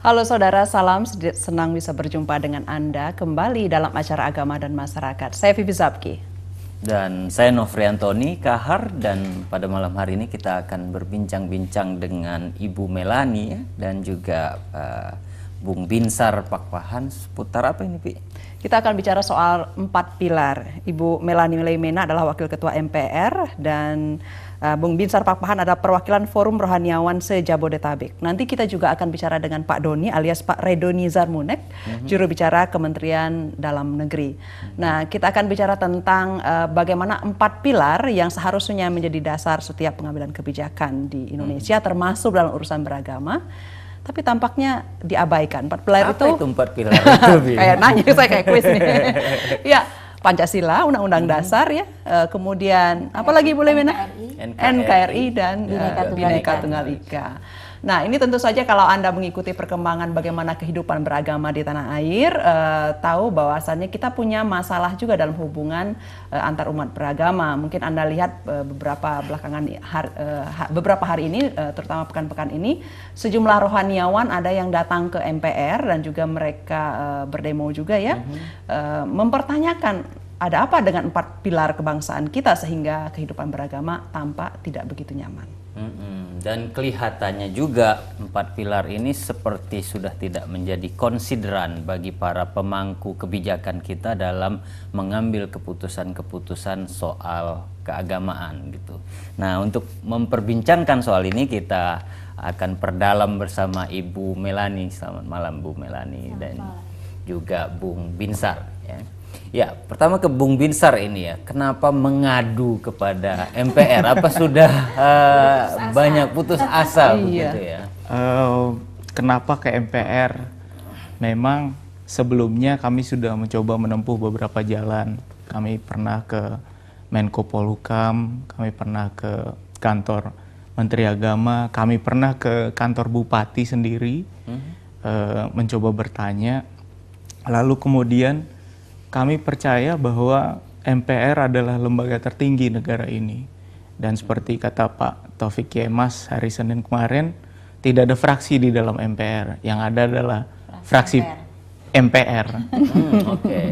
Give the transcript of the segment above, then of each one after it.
Halo saudara, salam senang bisa berjumpa dengan Anda kembali dalam acara Agama dan Masyarakat. Saya Vivi Zapki. Dan saya Nofriantoni Kahar, dan pada malam hari ini kita akan berbincang-bincang dengan Ibu Melani dan juga Bung Binsar Pakpahan seputar apa ini, Pi? Kita akan bicara soal 4 pilar. Ibu Melani Leimena adalah Wakil Ketua MPR dan Bung Binsar Pakpahan ada perwakilan Forum Rohaniawan se-Jabodetabek. Nanti kita juga akan bicara dengan Pak Doni alias Pak Redoni Zarmunek, juru bicara Kementerian Dalam Negeri. Nah, kita akan bicara tentang bagaimana 4 pilar yang seharusnya menjadi dasar setiap pengambilan kebijakan di Indonesia, termasuk dalam urusan beragama. Tapi tampaknya diabaikan. 4 pilar apa itu 4 pilar itu? Kayak nanya, saya kayak kuis nih. Ya, Pancasila, Undang-Undang Dasar ya, kemudian apalagi boleh Mena? NKRI dan Bhinneka Tunggal Ika. Nah, ini tentu saja kalau Anda mengikuti perkembangan bagaimana kehidupan beragama di tanah air, tahu bahwasannya kita punya masalah juga dalam hubungan antar umat beragama. Mungkin Anda lihat beberapa hari ini, terutama pekan-pekan ini, sejumlah rohaniawan ada yang datang ke MPR dan juga mereka berdemo juga ya, mempertanyakan ada apa dengan 4 pilar kebangsaan kita sehingga kehidupan beragama tampak tidak begitu nyaman. Dan kelihatannya juga 4 pilar ini seperti sudah tidak menjadi konsideran bagi para pemangku kebijakan kita dalam mengambil keputusan-keputusan soal keagamaan gitu. Nah, untuk memperbincangkan soal ini kita akan perdalam bersama Ibu Melani. Selamat malam Bu Melani dan juga Bung Binsar ya. Ya, pertama ke Bung Binsar ini ya, kenapa mengadu kepada MPR? Apa sudah banyak putus asa begitu ya? Kenapa ke MPR? Memang sebelumnya kami sudah mencoba menempuh beberapa jalan. Kami pernah ke Menko Polhukam, kami pernah ke kantor Menteri Agama, kami pernah ke kantor Bupati sendiri, mencoba bertanya. Lalu kemudian kami percaya bahwa MPR adalah lembaga tertinggi negara ini. Dan seperti kata Pak Taufik Yemas hari Senin kemarin, tidak ada fraksi di dalam MPR. Yang ada adalah fraksi MPR.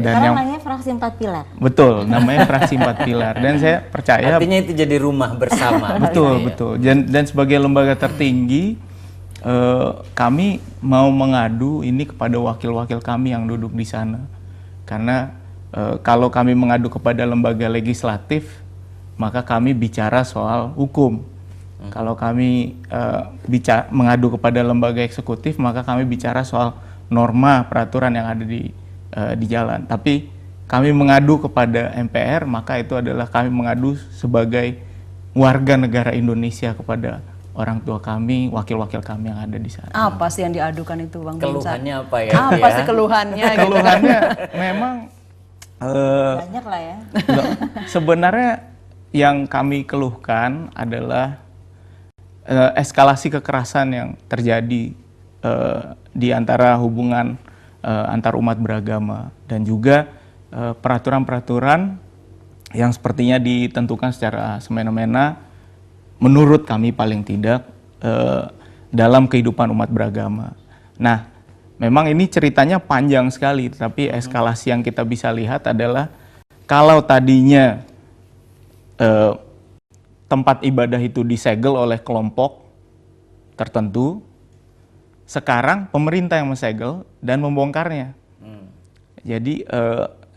Dan yang namanya fraksi 4 pilar. Betul, namanya fraksi 4 pilar. Dan saya percaya artinya itu jadi rumah bersama. Betul. Dan sebagai lembaga tertinggi, kami mau mengadu ini kepada wakil-wakil kami yang duduk di sana. Karena kalau kami mengadu kepada lembaga legislatif, maka kami bicara soal hukum. Kalau kami mengadu kepada lembaga eksekutif, maka kami bicara soal norma peraturan yang ada di jalan. Tapi kami mengadu kepada MPR, maka itu adalah kami mengadu sebagai warga negara Indonesia kepada orang tua kami, wakil-wakil kami yang ada di sana. Apa sih yang diadukan itu Bang Binsar? Keluhannya apa ya? Apa sih keluhannya? Keluhannya memang banyak lah ya. Sebenarnya yang kami keluhkan adalah eskalasi kekerasan yang terjadi di antara hubungan antar umat beragama, dan juga peraturan-peraturan yang sepertinya ditentukan secara semena-mena, menurut kami paling tidak, dalam kehidupan umat beragama. Nah, memang ini ceritanya panjang sekali, tapi eskalasi yang kita bisa lihat adalah kalau tadinya tempat ibadah itu disegel oleh kelompok tertentu, sekarang pemerintah yang mensegel dan membongkarnya. Jadi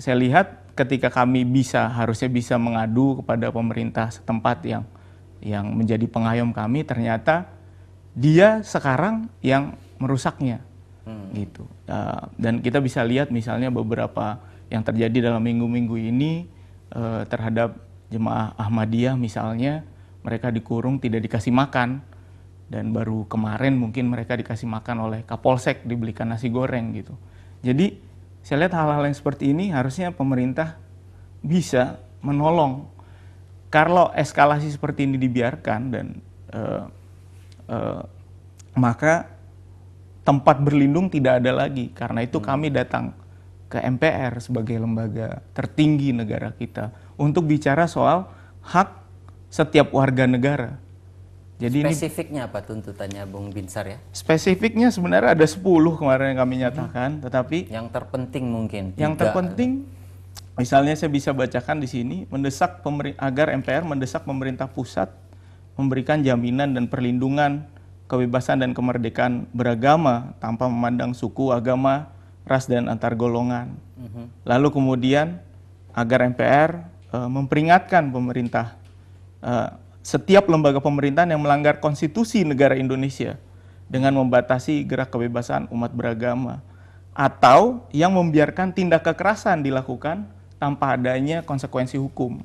saya lihat ketika kami harusnya bisa mengadu kepada pemerintah setempat yang menjadi pengayom kami, ternyata dia sekarang yang merusaknya. Gitu. Dan kita bisa lihat misalnya beberapa yang terjadi dalam minggu-minggu ini terhadap jemaah Ahmadiyah misalnya, mereka dikurung, tidak dikasih makan, Dan baru kemarin mungkin mereka dikasih makan oleh Kapolsek, dibelikan nasi goreng gitu. Jadi saya lihat hal-hal yang seperti ini harusnya pemerintah bisa menolong. Kalau eskalasi seperti ini dibiarkan dan maka tempat berlindung tidak ada lagi. Karena itu kami datang ke MPR sebagai lembaga tertinggi negara kita untuk bicara soal hak setiap warga negara. Jadi spesifiknya apa tuntutannya Bung Binsar ya? Spesifiknya sebenarnya ada 10 kemarin yang kami nyatakan, tetapi yang terpenting mungkin. Yang terpenting, misalnya saya bisa bacakan di sini, mendesak agar MPR mendesak pemerintah pusat memberikan jaminan dan perlindungan kebebasan dan kemerdekaan beragama tanpa memandang suku, agama, ras dan antar golongan. Lalu kemudian agar MPR memperingatkan pemerintah setiap lembaga pemerintahan yang melanggar konstitusi negara Indonesia dengan membatasi gerak kebebasan umat beragama atau yang membiarkan tindak kekerasan dilakukan tanpa adanya konsekuensi hukum.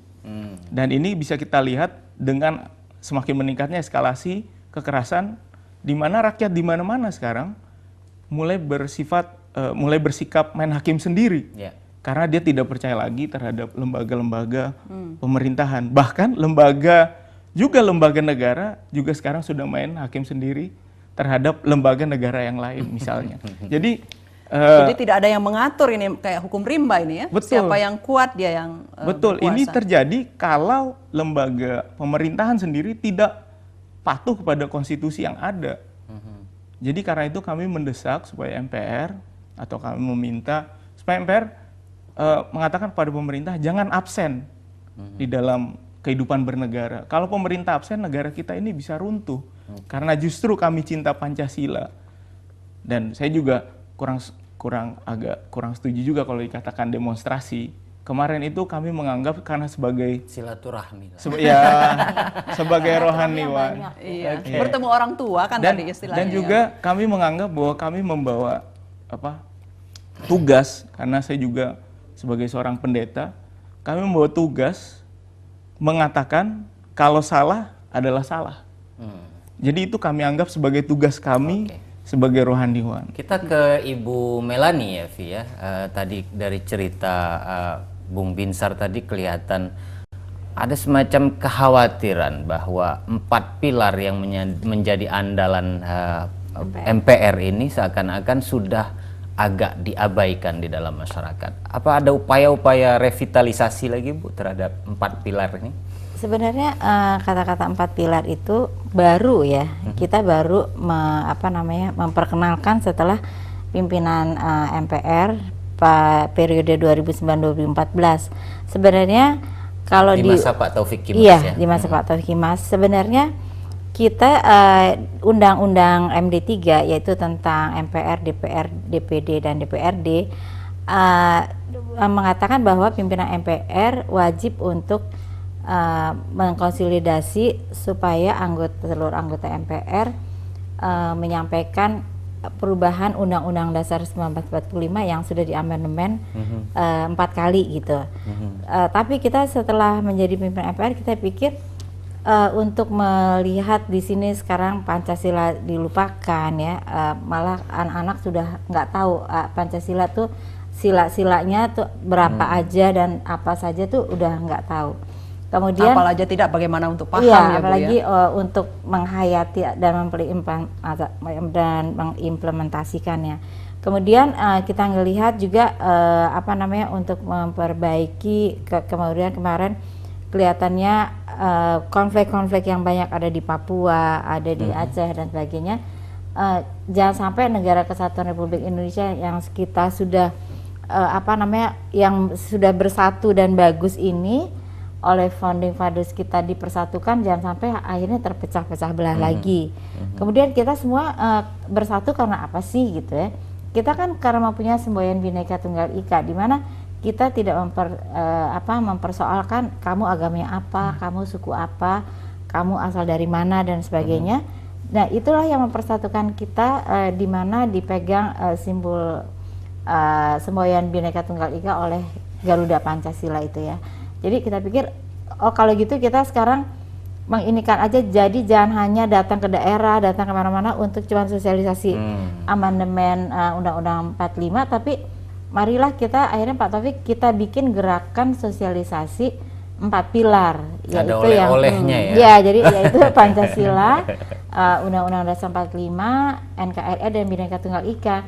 Dan ini bisa kita lihat dengan semakin meningkatnya eskalasi kekerasan di mana rakyat di mana-mana sekarang mulai bersikap main hakim sendiri. Karena dia tidak percaya lagi terhadap lembaga-lembaga pemerintahan. Bahkan lembaga negara juga sekarang sudah main hakim sendiri terhadap lembaga negara yang lain misalnya. Jadi tidak ada yang mengatur ini kayak hukum rimba ini ya. Betul. Siapa yang kuat dia yang betul. berkuasa. Ini terjadi kalau lembaga pemerintahan sendiri tidak patuh kepada konstitusi yang ada. Jadi karena itu kami mendesak supaya MPR atau kami meminta supaya MPR mengatakan kepada pemerintah jangan absen di dalam kehidupan bernegara. Kalau pemerintah absen, negara kita ini bisa runtuh. Karena justru kami cinta Pancasila. Dan saya juga kurang setuju juga kalau dikatakan demonstrasi. Kemarin itu kami menganggap karena sebagai silaturahmi. Sebagai rohaniwan. Iya. Bertemu orang tua kan tadi istilahnya. Dan juga kami menganggap bahwa kami membawa tugas, karena saya juga sebagai seorang pendeta, kami membawa tugas mengatakan kalau salah adalah salah. Jadi itu kami anggap sebagai tugas kami sebagai rohaniwan. Kita ke Ibu Melani ya, Vi ya. Tadi dari cerita Bung Binsar tadi kelihatan ada semacam kekhawatiran bahwa 4 pilar yang menjadi andalan MPR ini seakan-akan sudah agak diabaikan di dalam masyarakat. Apa ada upaya-upaya revitalisasi lagi Bu terhadap 4 pilar ini? Sebenarnya kata-kata 4 pilar itu baru ya. Kita baru memperkenalkan setelah pimpinan MPR periode 2009-2014. Sebenarnya kalau di masa Pak Taufik Kimas ya. Di masa Pak Taufik Kimas. Sebenarnya kita Undang-Undang MD3 yaitu tentang MPR, DPR, DPD dan DPRD mengatakan bahwa pimpinan MPR wajib untuk mengkonsolidasi supaya seluruh anggota MPR menyampaikan perubahan Undang-Undang Dasar 1945 yang sudah diamandemen 4 kali gitu. Tapi kita setelah menjadi pimpinan MPR kita pikir untuk melihat di sini sekarang Pancasila dilupakan ya, malah anak-anak sudah nggak tahu Pancasila tuh sila-silanya tuh berapa aja dan apa saja tuh udah nggak tahu. Kemudian apalagi tidak bagaimana untuk paham ya, Bu apalagi ya. Untuk menghayati dan mengimplementasikannya. Kemudian kita melihat juga untuk memperbaiki kemudian kemarin kelihatannya konflik-konflik yang banyak ada di Papua, ada di Aceh dan sebagainya. Jangan sampai negara kesatuan Republik Indonesia yang kita sudah yang sudah bersatu dan bagus ini oleh founding fathers kita dipersatukan, jangan sampai akhirnya terpecah-pecah belah lagi. Kemudian kita semua bersatu karena apa sih gitu ya? Kita kan karena mempunyai semboyan Bhinneka Tunggal Ika, di mana kita tidak mempersoalkan kamu agamanya apa, kamu suku apa, kamu asal dari mana dan sebagainya. Nah itulah yang mempersatukan kita, di mana dipegang simbol semboyan Bhinneka Tunggal Ika oleh Garuda Pancasila itu ya. Jadi kita pikir, oh kalau gitu kita sekarang menginikan aja, jadi jangan hanya datang ke daerah, datang kemana-mana untuk cuma sosialisasi amandemen Undang-Undang 45, tapi marilah kita akhirnya Pak Taufik kita bikin gerakan sosialisasi 4 pilar, ada oleh-olehnya ya, jadi yaitu Pancasila, Undang-Undang Dasar 45, NKRI dan Bhinneka Tunggal Ika.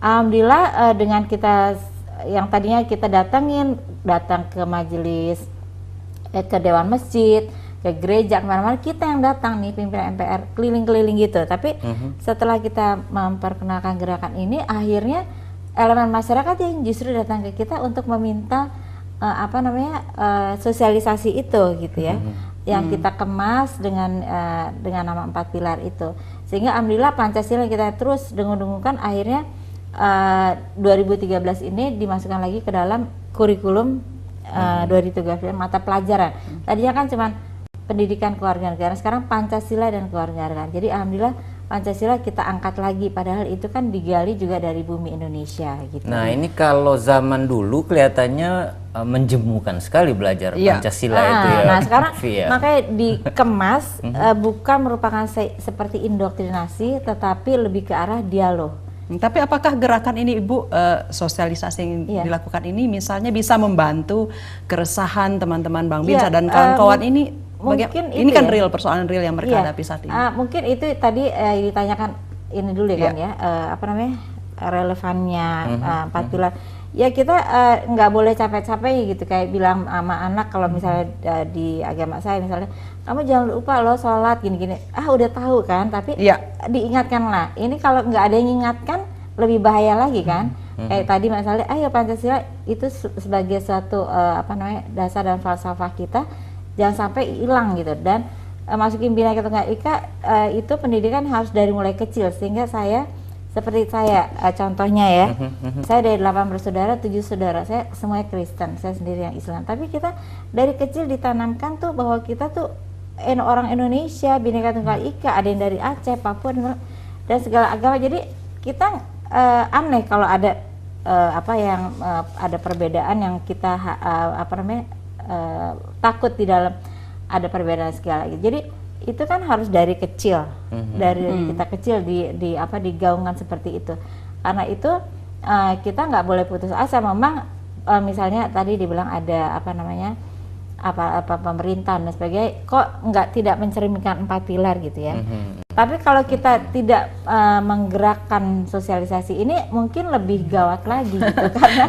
Alhamdulillah dengan kita yang tadinya kita datang ke majelis, ke dewan masjid, ke gereja, kemana-mana kita yang datang nih pimpinan MPR keliling-keliling gitu. Tapi setelah kita memperkenalkan gerakan ini, akhirnya elemen masyarakat yang justru datang ke kita untuk meminta sosialisasi itu gitu ya, yang kita kemas dengan nama 4 pilar itu. Sehingga alhamdulillah Pancasila kita terus dengung-dengungkan, akhirnya 2013 ini dimasukkan lagi ke dalam kurikulum 2013 mata pelajaran. Tadinya kan cuman pendidikan kewarganegaraan, sekarang Pancasila dan kewarganegaraan. Jadi alhamdulillah Pancasila kita angkat lagi, padahal itu kan digali juga dari bumi Indonesia gitu. Nah ini kalau zaman dulu kelihatannya menjemukan sekali belajar Pancasila itu ya. Nah sekarang makanya dikemas bukan merupakan seperti indoktrinasi, tetapi lebih ke arah dialog. Tapi apakah gerakan ini Ibu, sosialisasi yang dilakukan ini misalnya bisa membantu keresahan teman-teman Bang Binsar dan kawan-kawan ini? Mungkin ini kan real, persoalan real yang mereka hadapi saat ini. Mungkin itu tadi ditanyakan ini dulu ya kan ya, relevannya 4 pilar. Ya kita nggak boleh capek-capek gitu, kayak bilang sama anak kalau misalnya di agama saya misalnya, kamu jangan lupa lo sholat gini-gini. Udah tahu kan, tapi diingatkan lah. Ini kalau nggak ada yang ingatkan lebih bahaya lagi kan. Kayak tadi misalnya, ayo Pancasila itu sebagai suatu dasar dan falsafah kita, jangan sampai hilang gitu. Dan masukin Bhinneka Tunggal Ika itu pendidikan harus dari mulai kecil, sehingga saya seperti saya contohnya ya, saya dari 8 bersaudara, 7 saudara, saya semuanya Kristen, saya sendiri yang Islam. Tapi kita dari kecil ditanamkan tuh bahwa kita tuh orang Indonesia, Bhinneka Tunggal Ika, ada yang dari Aceh, Papua dan segala agama. Jadi kita aneh kalau ada ada perbedaan yang kita takut di dalam ada perbedaan segala gitu. Jadi itu kan harus dari kecil, dari kita kecil digaungkan seperti itu. Karena itu kita nggak boleh putus asa. Memang misalnya tadi dibilang ada pemerintahan dan sebagainya, kok tidak mencerminkan 4 pilar gitu ya. Tapi kalau kita tidak menggerakkan sosialisasi ini, mungkin lebih gawat lagi gitu, karena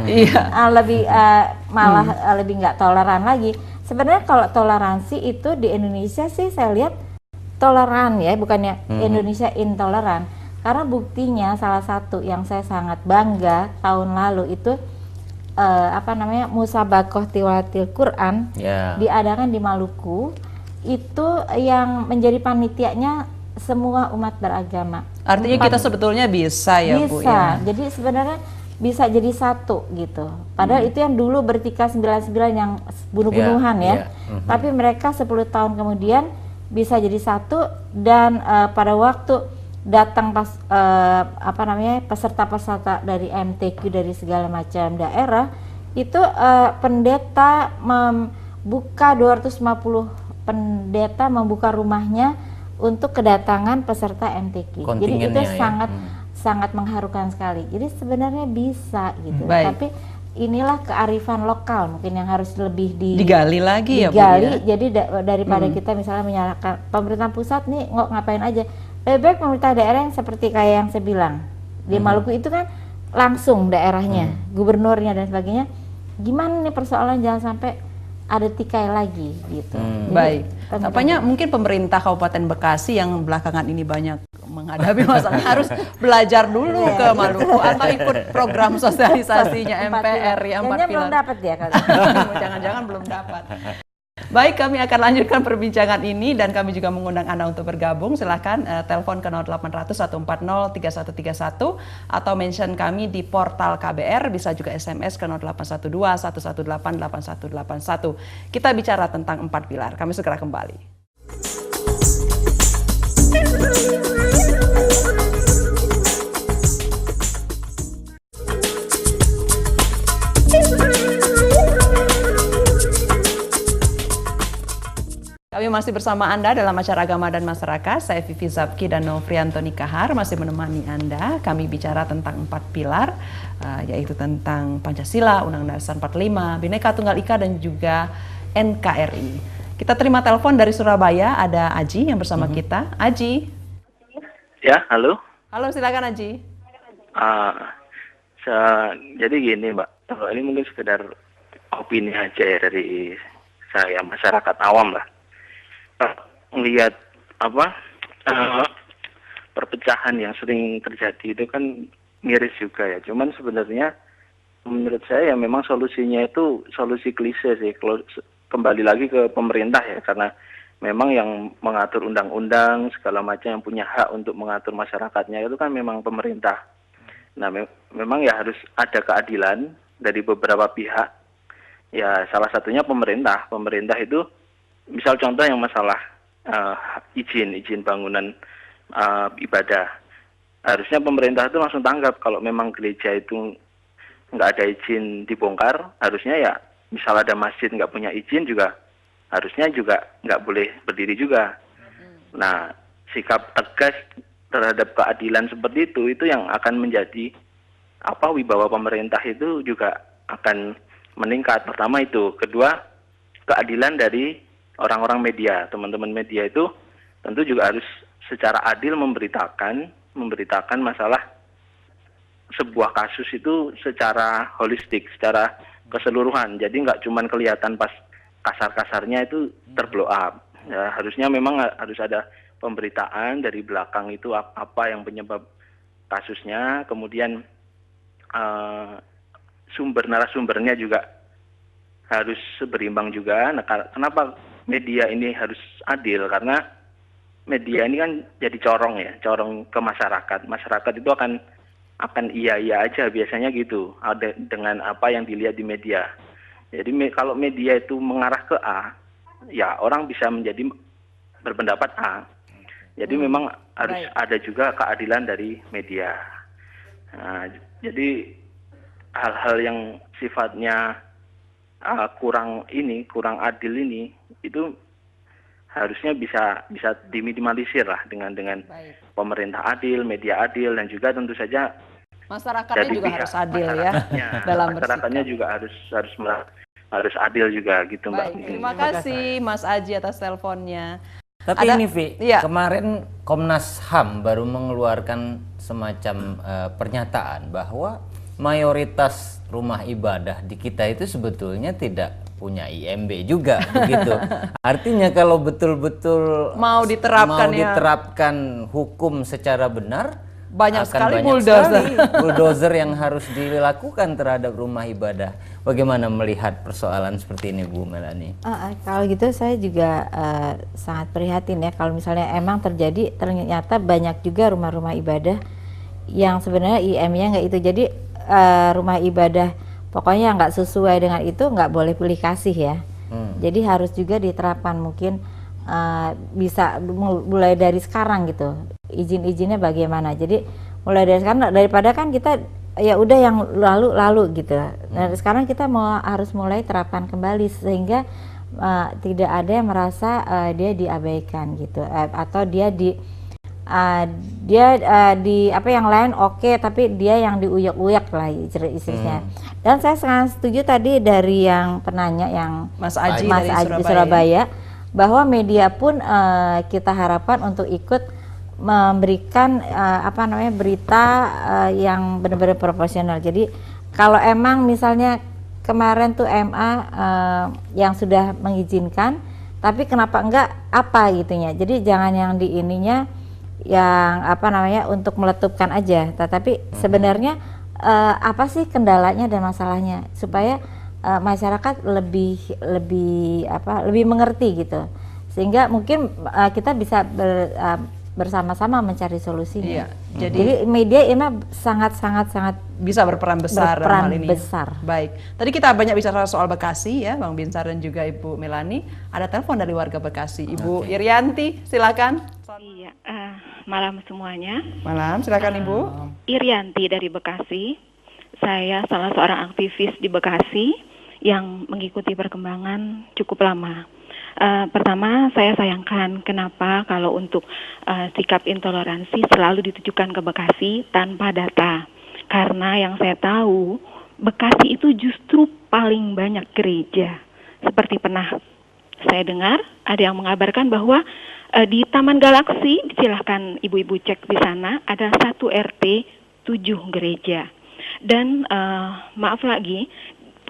lebih nggak toleran lagi. Sebenarnya kalau toleransi itu di Indonesia sih saya lihat toleran ya, bukannya Indonesia intoleran. Karena buktinya salah satu yang saya sangat bangga tahun lalu itu Musabaqah Tilawatil Quran diadakan di Maluku. Itu yang menjadi panitianya semua umat beragama. Artinya kita sebetulnya bisa ya Bu ya. Jadi sebenarnya bisa jadi satu gitu. Padahal itu yang dulu bertikai 99 yang bunuh-bunuhan ya. Tapi mereka 10 tahun kemudian bisa jadi satu, dan pada waktu datang peserta-peserta dari MTQ dari segala macam daerah itu pendeta membuka 250 pendeta membuka rumahnya untuk kedatangan peserta MTQ. Jadi itu sangat mengharukan sekali. Jadi sebenarnya bisa gitu. Tapi inilah kearifan lokal mungkin yang harus lebih digali lagi ya Bu ya. Jadi daripada kita misalnya menyalahkan pemerintah pusat nih ngapain aja, lebih baik pemerintah daerah yang seperti kayak yang saya bilang di Maluku itu kan langsung daerahnya, gubernurnya dan sebagainya. Gimana nih persoalan jangan sampai ada tikai lagi gitu. Baik. Apanya mungkin pemerintah Kabupaten Bekasi yang belakangan ini banyak menghadapi masalah harus belajar dulu ke Maluku atau ikut program sosialisasinya MPR yang 4 pilar. Belum dapat ya kalau jangan-jangan belum dapat. Baik, kami akan lanjutkan perbincangan ini dan kami juga mengundang Anda untuk bergabung. Silahkan telepon ke 0800 140 3131 atau mention kami di portal KBR, bisa juga SMS ke 0812 118 8181. Kita bicara tentang 4 pilar. Kami segera kembali. Kami masih bersama Anda dalam acara Agama dan Masyarakat. Saya Vivi Zabki dan Novrianto Nikahar masih menemani Anda. Kami bicara tentang 4 pilar, yaitu tentang Pancasila, Undang-Undang Dasar 45, Bhinneka Tunggal Ika, dan juga NKRI. Kita terima telepon dari Surabaya, ada Aji yang bersama kita. Aji. Ya, halo. Halo, silakan Aji. Jadi gini, Mbak. Kalau ini mungkin sekedar opini aja ya dari saya, masyarakat awam lah. Melihat perpecahan yang sering terjadi itu kan miris juga ya. Cuman sebenarnya menurut saya ya memang solusinya itu solusi klise sih. Kembali lagi ke pemerintah ya, karena memang yang mengatur undang-undang segala macam, yang punya hak untuk mengatur masyarakatnya itu kan memang pemerintah. Nah, memang ya harus ada keadilan dari beberapa pihak. Ya, salah satunya pemerintah. Pemerintah itu, misal contoh yang masalah izin bangunan ibadah. Harusnya pemerintah itu langsung tanggap kalau memang gereja itu nggak ada izin dibongkar. Harusnya ya, misal ada masjid nggak punya izin juga, harusnya juga nggak boleh berdiri juga. Nah, sikap tegas terhadap keadilan seperti itu yang akan menjadi wibawa pemerintah itu juga akan meningkat. Pertama itu. Kedua, keadilan dari orang-orang media. Teman-teman media itu tentu juga harus secara adil memberitakan masalah sebuah kasus itu secara holistik, secara keseluruhan. Jadi nggak cuma kelihatan pas kasar-kasarnya itu terblow up. Ya, harusnya memang harus ada pemberitaan dari belakang itu apa yang penyebab kasusnya, kemudian sumber narasumbernya juga harus berimbang juga. Nah, kenapa media ini harus adil? Karena media ini kan jadi corong ke masyarakat. Masyarakat itu akan iya aja biasanya gitu, ada dengan apa yang dilihat di media. Jadi kalau media itu mengarah ke A, ya orang bisa menjadi berpendapat A. Jadi memang harus ada juga keadilan dari media. Nah, jadi hal-hal yang sifatnya kurang adil ini itu harusnya bisa diminimalisir lah dengan pemerintah adil, media adil, dan juga tentu saja masyarakatnya juga harus adil ya dalam masyarakatnya juga harus adil juga gitu, Mbak. Baik, terima kasih Mas Aji atas teleponnya. Tapi ini Vi, kemarin Komnas HAM baru mengeluarkan semacam pernyataan bahwa mayoritas rumah ibadah di kita itu sebetulnya tidak punya IMB juga begitu. Artinya kalau betul-betul mau diterapkan hukum secara benar, banyak sekali bulldozer yang harus dilakukan terhadap rumah ibadah. Bagaimana melihat persoalan seperti ini, Bu Melani? Kalau gitu saya juga sangat prihatin ya kalau misalnya emang ternyata banyak juga rumah-rumah ibadah yang sebenarnya IM-nya nggak itu. Jadi rumah ibadah pokoknya nggak sesuai dengan itu nggak boleh pilih kasih ya. Jadi harus juga diterapkan, mungkin bisa mulai dari sekarang gitu, izin-izinnya bagaimana. Jadi mulai dari sekarang, daripada kan kita ya udah yang lalu gitu. Nah sekarang kita harus mulai terapkan kembali sehingga tidak ada yang merasa dia diabaikan gitu, atau dia di apa yang lain oke, tapi dia yang diuyak-uyak lah istilahnya. Dan saya sangat setuju tadi dari yang penanya yang Mas Aji di Surabaya, bahwa media pun kita harapkan untuk ikut memberikan berita yang benar-benar proporsional. Jadi kalau emang misalnya kemarin tuh MA yang sudah mengizinkan, tapi kenapa enggak apa gitunya. Jadi jangan yang di ininya yang untuk meletupkan aja, tetapi sebenarnya apa sih kendalanya dan masalahnya supaya masyarakat lebih mengerti gitu, sehingga mungkin kita bisa bersama-sama mencari solusinya. Iya, jadi media ini sangat bisa berperan besar dalam hal ini. Besar. Baik, tadi kita banyak bicara soal Bekasi ya, Bang Binsar dan juga Ibu Melani. Ada telepon dari warga Bekasi, Ibu Irianti, silakan. Iya, malam semuanya. Malam, silakan Ibu. Irianti dari Bekasi. Saya salah seorang aktivis di Bekasi yang mengikuti perkembangan cukup lama. Pertama, saya sayangkan kenapa kalau untuk sikap intoleransi selalu ditujukan ke Bekasi tanpa data. Karena yang saya tahu, Bekasi itu justru paling banyak gereja. Seperti pernah saya dengar, ada yang mengabarkan bahwa di Taman Galaksi, silahkan ibu-ibu cek di sana, ada 1 RT 7 gereja. Dan maaf lagi,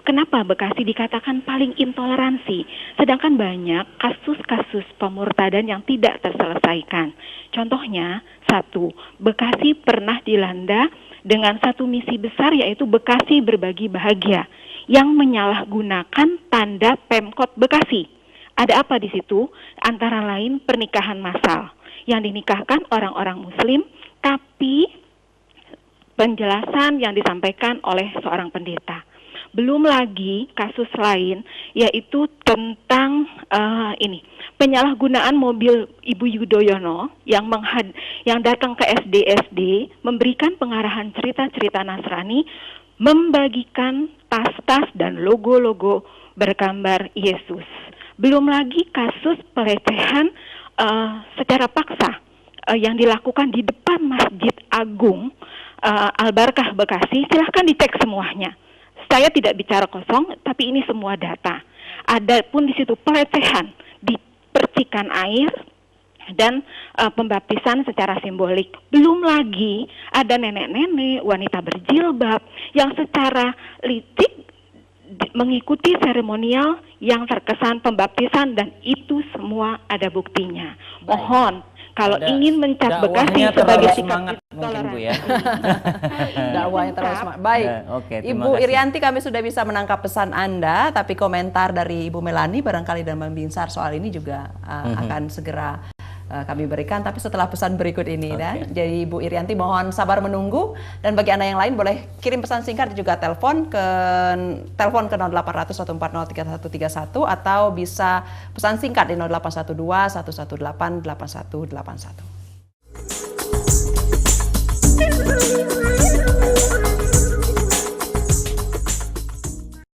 kenapa Bekasi dikatakan paling intoleransi, sedangkan banyak kasus-kasus pemurtadan yang tidak terselesaikan. Contohnya, 1, Bekasi pernah dilanda dengan satu misi besar, yaitu Bekasi Berbagi Bahagia, yang menyalahgunakan tanda Pemkot Bekasi. Ada apa di situ? Antara lain pernikahan massal yang dinikahkan orang-orang Muslim, tapi penjelasan yang disampaikan oleh seorang pendeta. Belum lagi kasus lain, yaitu tentang penyalahgunaan mobil Ibu Yudhoyono yang datang ke SD-SD, memberikan pengarahan cerita-cerita Nasrani, membagikan tas-tas dan logo-logo bergambar Yesus. Belum lagi kasus pelecehan secara paksa yang dilakukan di depan Masjid Agung Al-Barkah Bekasi. Silahkan dicek semuanya. Saya tidak bicara kosong, tapi ini semua data. Ada pun di situ pelecehan di percikan air dan pembaptisan secara simbolik. Belum lagi ada nenek-nenek, wanita berjilbab yang secara licik mengikuti seremonial yang terkesan pembaptisan, dan itu semua ada buktinya. Mohon kalau ingin mencap Bekasi sebagai sikap mungkin Bu ya. Dakwahnya terlalu semangat. Baik, Ibu Irianti, kami sudah bisa menangkap pesan Anda, tapi komentar dari Ibu Melani barangkali dan Bang Binsar soal ini juga akan segera kami berikan, tapi setelah pesan berikut ini. Dan jadi Ibu Irianti mohon sabar menunggu, dan bagi Anda yang lain boleh kirim pesan singkat juga telepon ke 0800 140 3131 atau bisa pesan singkat di 0812 118 8181.